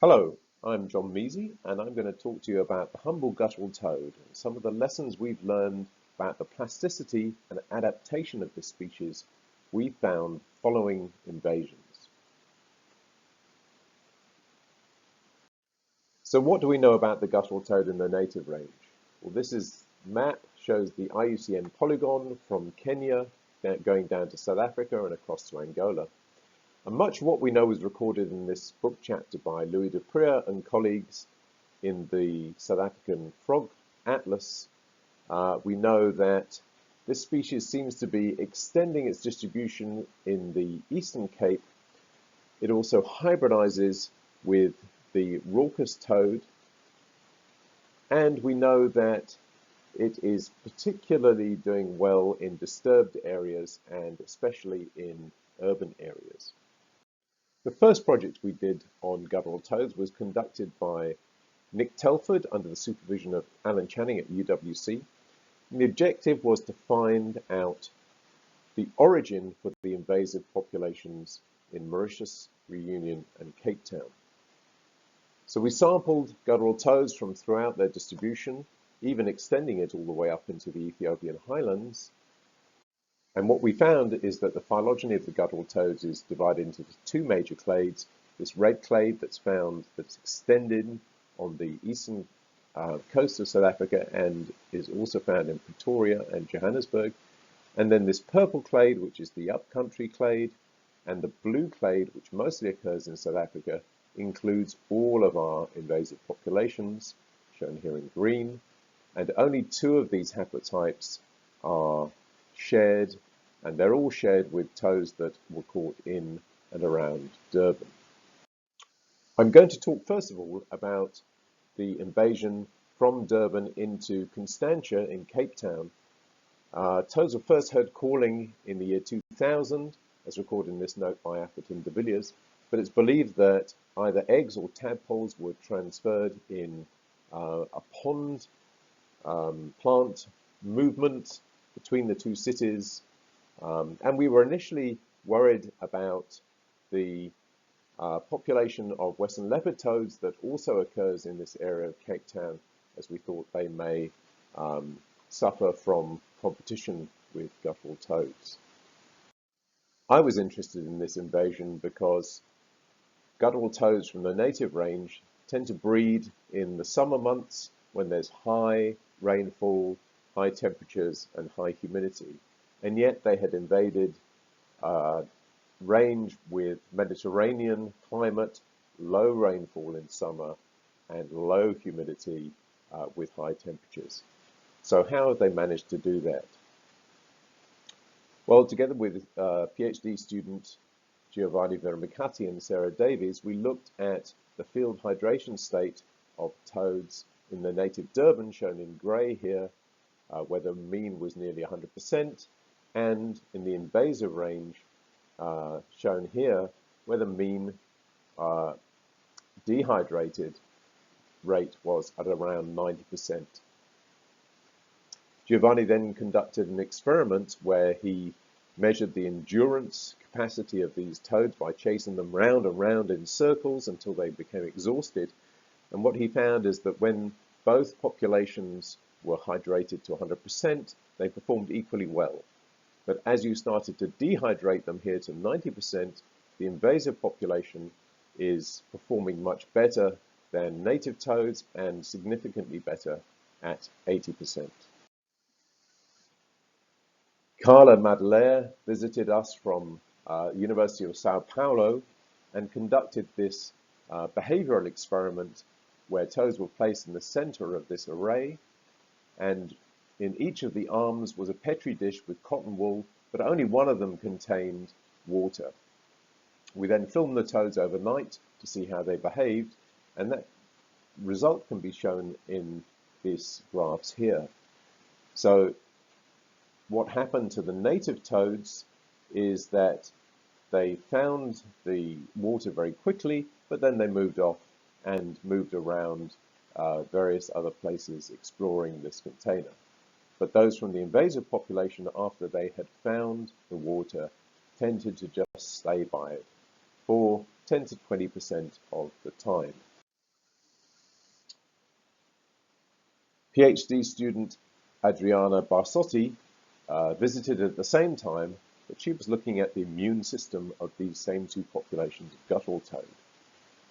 Hello, I'm John Measy, and I'm going to talk to you about the humble guttural toad and some of the lessons we've learned about the plasticity and adaptation of this species we found following invasions. So what do we know about the guttural toad in the native range? Well, this map shows the IUCN polygon from Kenya going down to South Africa and across to Angola. And much of what we know is recorded in this book chapter by Louis de Prieur and colleagues in the South African Frog Atlas. We know that this species seems to be extending its distribution in the Eastern Cape. It also hybridizes with the raucous toad, and we know that it is particularly doing well in disturbed areas and especially in urban areas. The first project we did on guttural toads was conducted by Nick Telford under the supervision of Alan Channing at UWC. And the objective was to find out the origin for the invasive populations in Mauritius, Reunion, and Cape Town. So we sampled guttural toads from throughout their distribution, even extending it all the way up into the Ethiopian highlands. And what we found is that the phylogeny of the guttural toads is divided into two major clades. This red clade that's found, that's extended on the eastern coast of South Africa and is also found in Pretoria and Johannesburg. And then this purple clade, which is the upcountry clade, and the blue clade, which mostly occurs in South Africa, includes all of our invasive populations, shown here in green. And only two of these haplotypes are shared, and they're all shared with toads that were caught in and around Durban. I'm going to talk first of all about the invasion from Durban into Constantia in Cape Town. Toads were first heard calling in the year 2000, as recorded in this note by Atherton de Villiers, but it's believed that either eggs or tadpoles were transferred in a pond plant movement between the two cities, and we were initially worried about the population of western leopard toads that also occurs in this area of Cape Town, as we thought they may suffer from competition with guttural toads. I was interested in this invasion because guttural toads from the native range tend to breed in the summer months when there's high rainfall, high temperatures, and high humidity. And yet they had invaded range with Mediterranean climate, low rainfall in summer, and low humidity with high temperatures. So how have they managed to do that? Well, together with PhD student Giovanni Vermicati and Sarah Davies, we looked at the field hydration state of toads in the native Durban, shown in grey here, where the mean was nearly 100%, and in the invasive range, shown here, where the mean dehydrated rate was at around 90%. Giovanni then conducted an experiment where he measured the endurance capacity of these toads by chasing them round and round in circles until they became exhausted. And what he found is that when both populations were hydrated to 100%, they performed equally well. But as you started to dehydrate them here to 90%, the invasive population is performing much better than native toads and significantly better at 80%. Carla Madler visited us from University of Sao Paulo and conducted this behavioral experiment where toads were placed in the center of this array, and in each of the arms was a petri dish with cotton wool, but only one of them contained water. We then filmed the toads overnight to see how they behaved, and that result can be shown in these graphs here. So what happened to the native toads is that they found the water very quickly, but then they moved off and moved around various other places exploring this container. But those from the invasive population, after they had found the water, tended to just stay by it for 10 to 20% of the time. PhD student Adriana Barsotti visited at the same time, but she was looking at the immune system of these same two populations of guttural toad.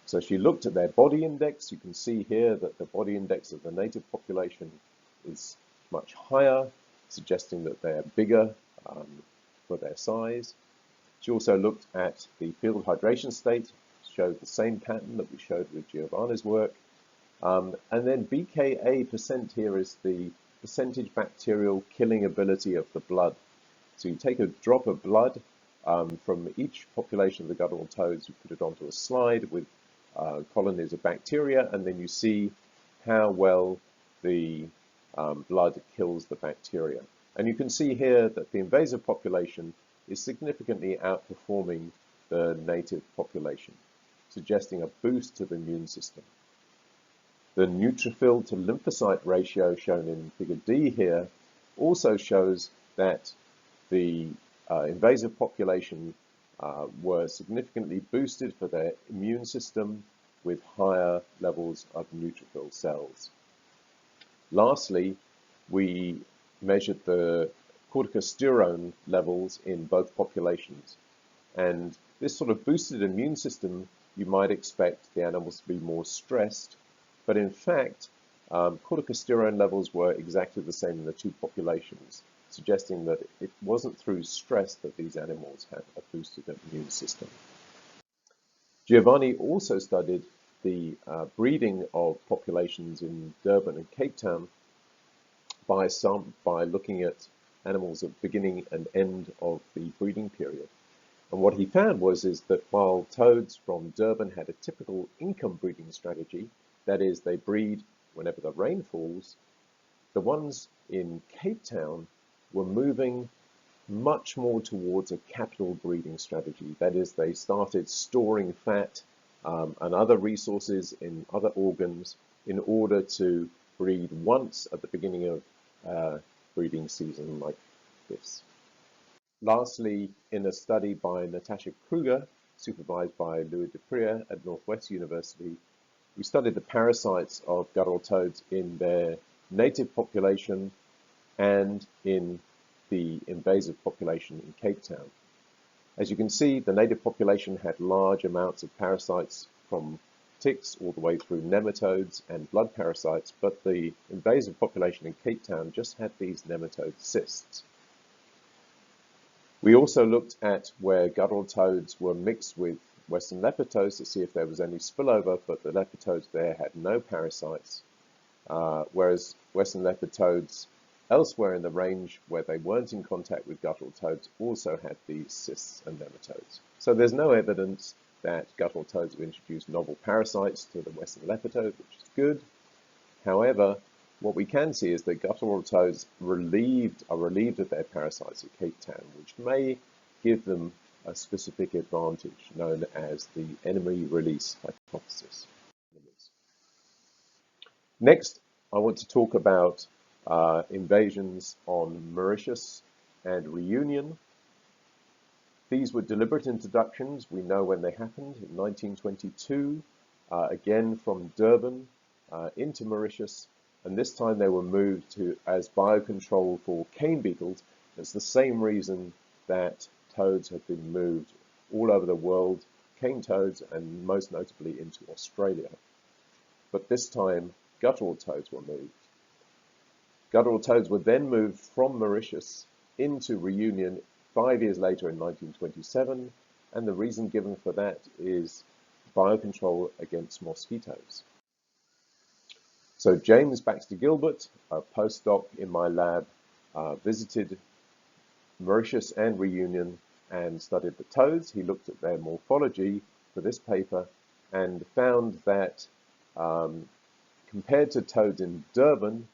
So she looked at their body index. You can see here that the body index of the native population is much higher, suggesting that they're bigger for their size. She also looked at the field hydration state, showed the same pattern that we showed with Giovanni's work. And then BKA percent here is the percentage bacterial killing ability of the blood. So you take a drop of blood from each population of the guttural toads, you put it onto a slide with colonies of bacteria, and then you see how well the blood kills the bacteria. And you can see here that the invasive population is significantly outperforming the native population, suggesting a boost to the immune system. The neutrophil to lymphocyte ratio shown in figure D here also shows that the invasive population were significantly boosted for their immune system with higher levels of neutrophil cells. Lastly, we measured the corticosterone levels in both populations. And this sort of boosted immune system, you might expect the animals to be more stressed, but in fact, corticosterone levels were exactly the same in the two populations, suggesting that it wasn't through stress that these animals had a boosted immune system. Giovanni also studied the breeding of populations in Durban and Cape Town by looking at animals at beginning and end of the breeding period. And what he found is that while toads from Durban had a typical income breeding strategy, that is, they breed whenever the rain falls, the ones in Cape Town were moving much more towards a capital breeding strategy. That is, they started storing fat and other resources in other organs in order to breed once at the beginning of breeding season like this. Lastly, in a study by Natasha Kruger, supervised by Louis Duprier at Northwest University, we studied the parasites of guttural toads in their native population and in the invasive population in Cape Town. As you can see, the native population had large amounts of parasites from ticks all the way through nematodes and blood parasites, but the invasive population in Cape Town just had these nematode cysts. We also looked at where guttural toads were mixed with Western leopard toads to see if there was any spillover, but the leopard toads there had no parasites, whereas Western leopard toads elsewhere in the range where they weren't in contact with guttural toads also had these cysts and nematodes. So there's no evidence that guttural toads have introduced novel parasites to the Western leopard toad, which is good. However, what we can see is that guttural toads are relieved of their parasites at Cape Town, which may give them a specific advantage known as the enemy release hypothesis. Next, I want to talk about invasions on Mauritius and Reunion. These were deliberate introductions. We know when they happened in 1922, again from Durban into Mauritius, and this time they were moved as biocontrol for cane beetles. It's the same reason that toads have been moved all over the world, cane toads, and most notably into Australia. But this time, guttural toads were moved. Guttural toads were then moved from Mauritius into Reunion 5 years later in 1927, and the reason given for that is biocontrol against mosquitoes. So James Baxter Gilbert, a postdoc in my lab, visited Mauritius and Reunion and studied the toads. He looked at their morphology for this paper and found that compared to toads in Durban,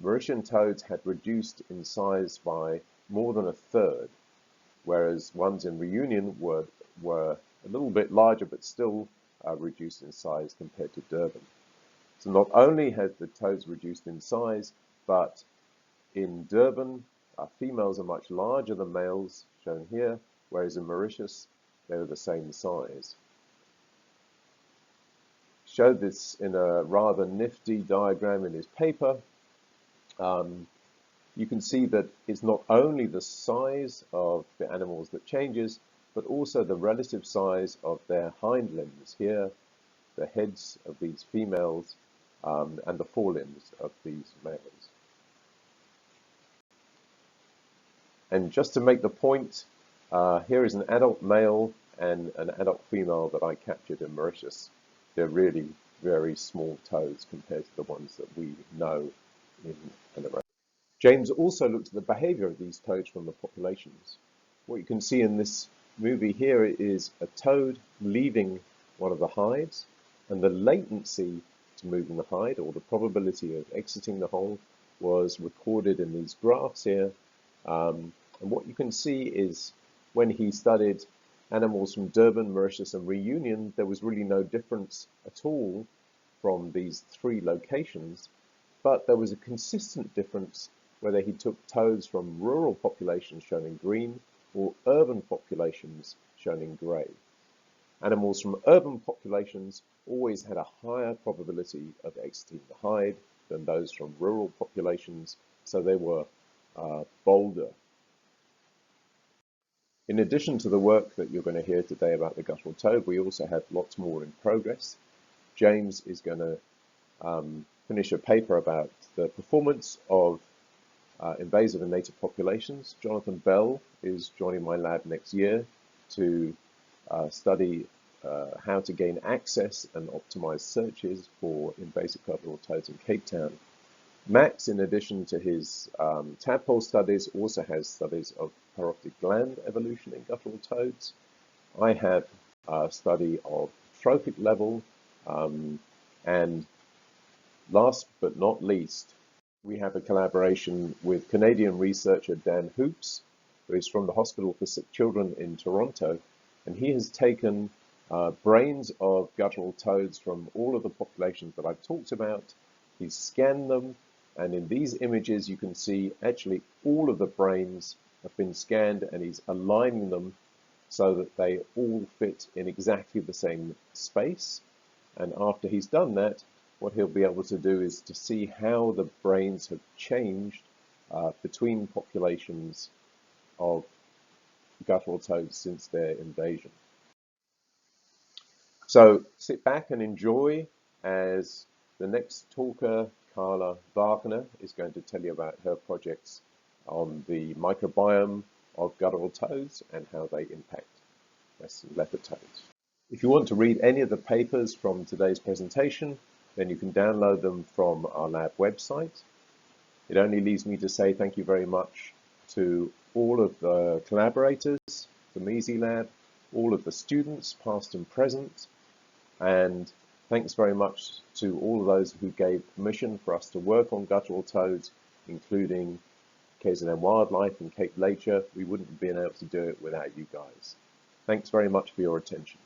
Mauritian toads had reduced in size by more than a third, whereas ones in Reunion were a little bit larger but still reduced in size compared to Durban. So not only had the toads reduced in size, but in Durban, females are much larger than males, shown here, whereas in Mauritius, they were the same size. Showed this in a rather nifty diagram in his paper, You can see that it's not only the size of the animals that changes, but also the relative size of their hind limbs. Here, the heads of these females and the forelimbs of these males. And just to make the point, here is an adult male and an adult female that I captured in Mauritius. They're really very small toads compared to the ones that we know in and around. James also looked at the behavior of these toads from the populations. What you can see in this movie here is a toad leaving one of the hives, and the latency to moving the hide, or the probability of exiting the hole, was recorded in these graphs here. And what you can see is when he studied animals from Durban, Mauritius, and Reunion, there was really no difference at all from these three locations, but there was a consistent difference whether he took toads from rural populations shown in green or urban populations shown in grey. Animals from urban populations always had a higher probability of exiting the hide than those from rural populations, so they were bolder. In addition to the work that you're going to hear today about the guttural toad, we also have lots more in progress. James is going to finish a paper about the performance of invasive and native populations. Jonathan Bell is joining my lab next year to study how to gain access and optimize searches for invasive guttural toads in Cape Town. Max, in addition to his tadpole studies, also has studies of parotid gland evolution in guttural toads. I have a study of trophic level, and last but not least, we have a collaboration with Canadian researcher Dan Hoops, who is from the Hospital for Sick Children in Toronto, and he has taken brains of guttural toads from all of the populations that I've talked about. He's scanned them, and in these images you can see actually all of the brains have been scanned, and he's aligning them so that they all fit in exactly the same space. And after he's done that, what he'll be able to do is to see how the brains have changed between populations of guttural toads since their invasion. So sit back and enjoy as the next talker, Carla Wagner, is going to tell you about her projects on the microbiome of guttural toads and how they impact western leopard toads. If you want to read any of the papers from today's presentation, then you can download them from our lab website. It only leaves me to say thank you very much to all of the collaborators from Easy Lab, all of the students, past and present, and thanks very much to all of those who gave permission for us to work on guttural toads, including KZN Wildlife and Cape Nature. We wouldn't have been able to do it without you guys. Thanks very much for your attention.